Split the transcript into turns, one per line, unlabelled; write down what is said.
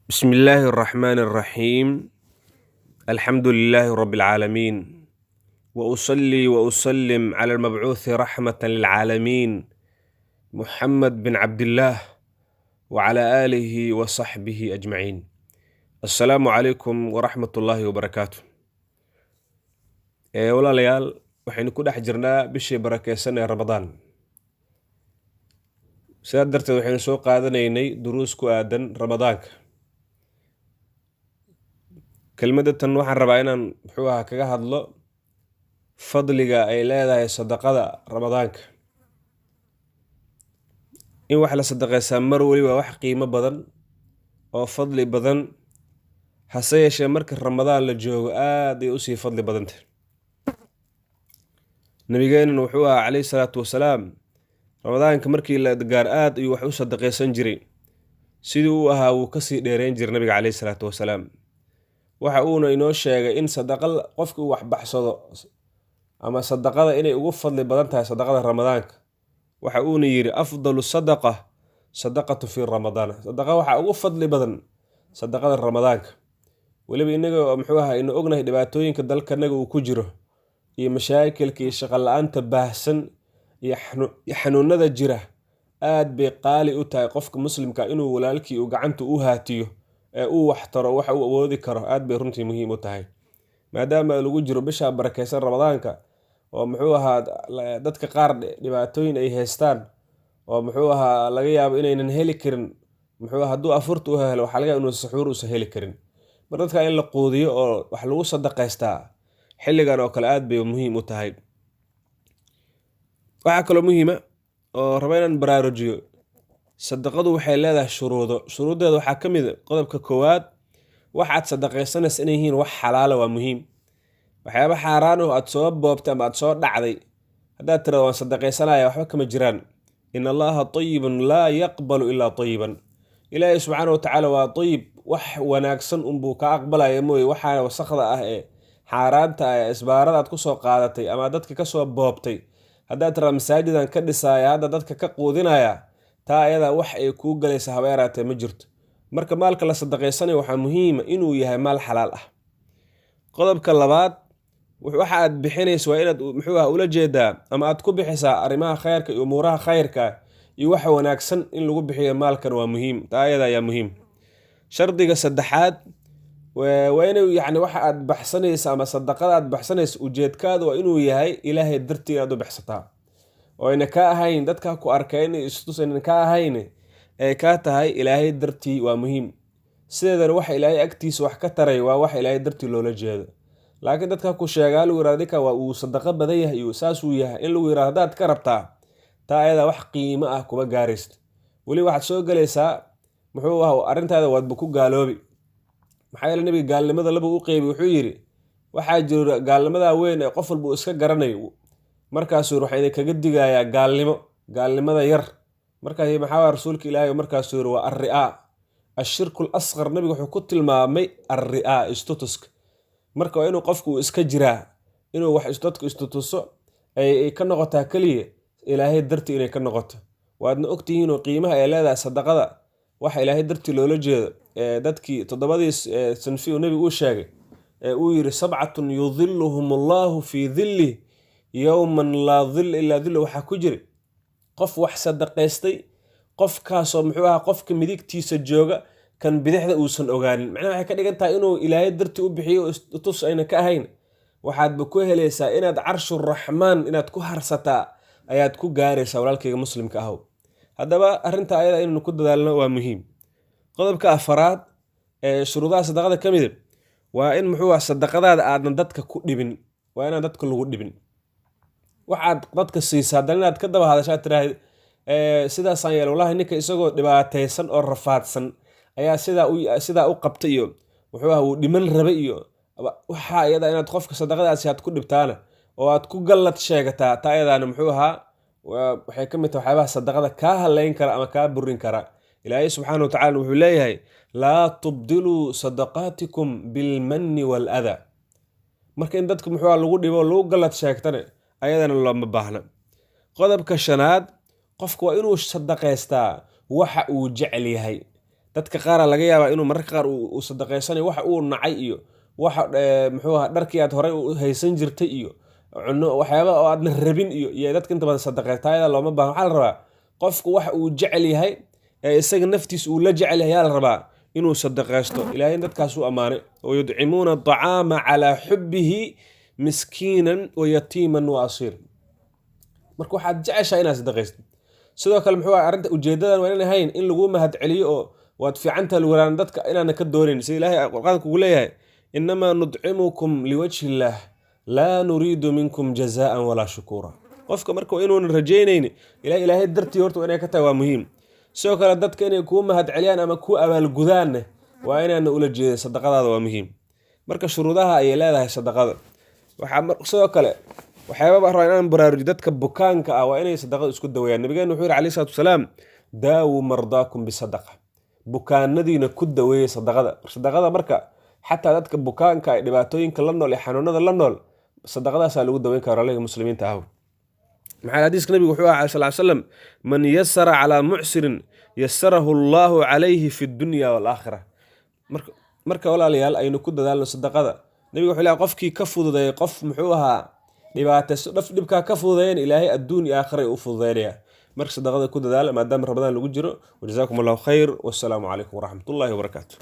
بسم الله الرحمن الرحيم. الحمد لله رب العالمين، وأصلي وأسلم على المبعوث رحمة للعالمين محمد بن عبد الله وعلى آله وصحبه أجمعين. السلام عليكم ورحمة الله وبركاته. walaalayaal waxaynu ku dhex jirnaa bishii barakeysan ee Ramadaan. sidaa darteed waxaynu soo qaadanaynay duruus ku aadan Ramadaanka. kelmadatan waxaan rabaa inaan kaga hadlo fadliga ay leedahay sadaqada Ramadaanka. in wax la sadaqaysaa mar waliba wax qiimo badan oo fadli badan, hase yeeshee marka Ramadaan la joogo aad ay usii fadli badantay. nabigeenna wuxuu ahaa calayhi salaatu wasalaam Ramadaanka markii la gaar aad ayuu wax u sadaqaysan jiray. sidii uu ahaa wuu kasii dheereyn jiray nabiga calayhi salaatu wasalaam. waxa uuna inoo sheegay in qofka uu wax baxsado ama sadaqada inay ugu fadli badan tahay sadaqada Ramadaanka. waxa uuna yiri afdalu sadaqa sadaqatu fi ramadaan. sadaqa waxa ugu fadli badan sadaqada Ramadaanka. waliba inaga inu ognahay dhibaatooyinka dalkanaga uu ku jiro iyo mashaakilka iyo shaqo la'aanta baahsan iyo xanuunada jira, aad bay qaali u tahay qofka muslimka inuu walaalkii uu gacanta u haatiyo ee uu wax taro waxa uu awoodi karo. aad bay runtii muhiim u tahay maadaama lagu jiro bisha barakeysan Ramadaanka oo dadka qaar dhibaatooyin ay haystaan oo laga yaabo inaynan heli karin hadduu afurta u helo waxa laga yaabaa inuu suxuur u heli karin. mar dadka in la quudiyo oo wax lagu sadaqaystaa xilligan oo kale aad bay muhiim u tahay. waxa kale muhiima oo raba inaan baraarujiyo, sadaqadu waxay leedahay shuruudeeda waxaa ka mid ah qodobka koowaad, waxaad sadaqaysanaysa inay yihiin wax xalaala waa muhiim. waxyaaba xaaraan oo aad soo boobtay ama aad soo dhacday haddaad tirado waan sadaqaysanaya waxba kama jiraan. in allaha tayibun laa yaqbalu ilaa tayiban. ilaahay subxaana watacaala waa tayib, wax wanaagsan unbuu ka aqbalaya mooye waxaana wasaqda ah ee xaaraanta ah ee isbaarada aad kusoo qaadatay ama dadka kasoo boobtay haddaad tirado masaajidan ka dhisaya hadda dadka ka quudinaya, taa ayada wax ay kuu galaysa haba yaraatee ma jirto. marka maalka la sadaqaysanayo waxaa muhiima inuu yahay maal xalaal ah. qodobka labaad, waxa aad bixinaysa waa inaad ula jeedaa ama aad ku bixisaa arrimaha khayrka iyo umuuraha khayrka iyo waxa wanaagsan in lagu bixiyo maalkan waa muhiim. taa ayada ayaa muhiim. shardiga saddexaad waa inuu waxa aad baxsanaysa ama sadaqada aad baxsanaysa ujeedkaada waa inuu yahay ilaahay dartii inaad u baxsataa oo ayna ka ahayn dadka ku arkeen istusayna ka ahayn ee ka tahay ilaahay dartii. waa muhiim. sideedana waxa ilaahay agtiisa wax ka taray waa wax ilaahay dartii loola jeedo. laakiin dadka ku sheegaa lagu yiraahdo ninka waa uu sadaqa badan yahay iyo saas uu yahay in lagu yiraahdo hadaad ka rabtaa, taa ayada wax qiimo ah kuma gaaraysid. weli waxaad soo galaysaa arrintaada waadba ku gaaloobi. maxaa yeelay nabiga gaalnimada laba u qeybi wuxuu yiri waxaa jiro gaalnimada weyn ee qof walba uu iska garanayo, markaasuu waxaa idinkaga digayaa gaalnimada yar. markaas maxaa rasuulka ilaahay markaasuu yiri waa arri'aa ashirkul asghar. nabiga wuxuu ku tilmaamay arri'aa istutuska. marka waa inuu qofku iska jiraa inuu wax dadku istutuso ay ka noqotaa kaliya ilaahay dartii inay ka noqoto. waadna ogtihiin oo qiimaha ay leedahay sadaqada waxa ilaahay dartii loola jeedo. dadkii toddobadii sanfi uu nabigu u sheegay uu yiri sab'atun yudhilluhum Allahu fi dhilli yawman la dhilla illa dhillu. waxa ku jira qof wax sadaqaystay, qofkaasoo qofka midigtiisa jooga kan bidixda uusan ogaanin. macnaha waxay ka dhigan tahay inuu ilaahay dartii u bixiyo tus ayna ka ahayn. waxaadba ku helaysaa inaad carshur raxmaan inaad ku harsataa ayaad ku gaaraysaa walaalkayga muslimka ahow. haddaba arrinta ayada inaynu ku dadaalno waa muhiim. qodobka afaraad ee shuruudaha sadaqada ka mid waa in sadaqadaada aadan dadka ku dhibin. waa inaan dadka lagu dhibin. waxaad dadka siisaa haddana inaad ka daba hadashaa tiraahdo sidaasaan yeelay wallahi ninka isagoo dhibaataysan oo rafaadsan ayaa sidaa u qabtay iyo wuu dhiman rabay iyo waxa ayada inaad qofka sadaqadaasi aad ku dhibtaana oo aad ku gallad sheegataa, taa ayadaana waxay ka mid tahay waxyaabaha sadaqada kaa halayn kara ama kaa burin kara. ilaahay subxaana watacaala wuxuu leeyahay laa tubdiluu sadaqaatikum bilmanni waaladaa. marka in dadka lagu dhibo lagu gallad sheegtana ayadana looma baahna. qodobka shanaad, qofku waa inuu sadaqaystaa waxa uu jecel yahay. dadka qaara laga yaabaa inuu mararka qaar uu sadaqaysanayo waxa uu nacay iyo waxa muxuu ahaa dharkii aad horey u haysan jirtay iyo cunno waxyaaba oo aadna rabin iyo dadka inta badan sadaqaytaayada looma baahan. waxaa la rabaa qofku waxa uu jecel yahay ee isaga naftiisa uu la jecel yahay ayaa la rabaa inuu sadaqaysto. ilaahay dadkaas uu ammaanay oo yudcimuuna aطacaama calaa xubbihi miskiinan wa yatiiman wa asiir. marka waxaad jeceshahay inaad sadaqaysto. sidoo kale muxuu ahaa arrinta ujeedadan waa inaan ahayn in lagu mahad celiyo oo waad fiicantaha lwaraan dadka inaana ka doonayn. sida ilaahay qur'aanka ugu leeyahay inamaa nudcimukum liwajhi illaah laa nuriidu minkum jazaan walaa shukuura. qofka marka inuunan rajaynayni ilaahay dartii horta inay ka tahay waa muhiim. sidoo kale dadka inay kuu mahad celiyaan ama kuu abaalgudaanne waa inaana ula jeedin sadaqadaada waa muhiim. marka shuruudaha ayay leedahay sadaqada. sidoo kale waxyaababa rabaa inaan baraarujiyo dadka bukaanka ah waa inay sadaqada isku daweeyaan. nabigeena wuxuu yidhi calayhi salaatu wasalaam daawuu mardaakum bisadaqa. bukaanadiina ku daweeyey sadaqada. sadaqada marka xataa dadka bukaanka ay dhibaatooyinka la nool ee xanuunada la nool sadaqadaasaa lagu daweyn kara walaalaha muslimiinta ah. maxaa xadiiska nabigu wuxuu ahaa sal slam man yasara calaa mucsirin yasarahu allaahu calayhi fi dunya waalaakhira. marka walaalayaal aynu ku dadaalno sadaqada. nabigu wuxuu leeyahay qofkii ka fududeeyay qof muxuu ahaa dhibaatayso dhibkaa ka fududeeyeen ilaahay adduun iyo aakhira u fududeynaya. marka sadaqada ku dadaala maadaama ramadaan lagu jiro. wajazaakum allahu khayr wassalaamu calaykum waraxmatullaahi wabarakaatu.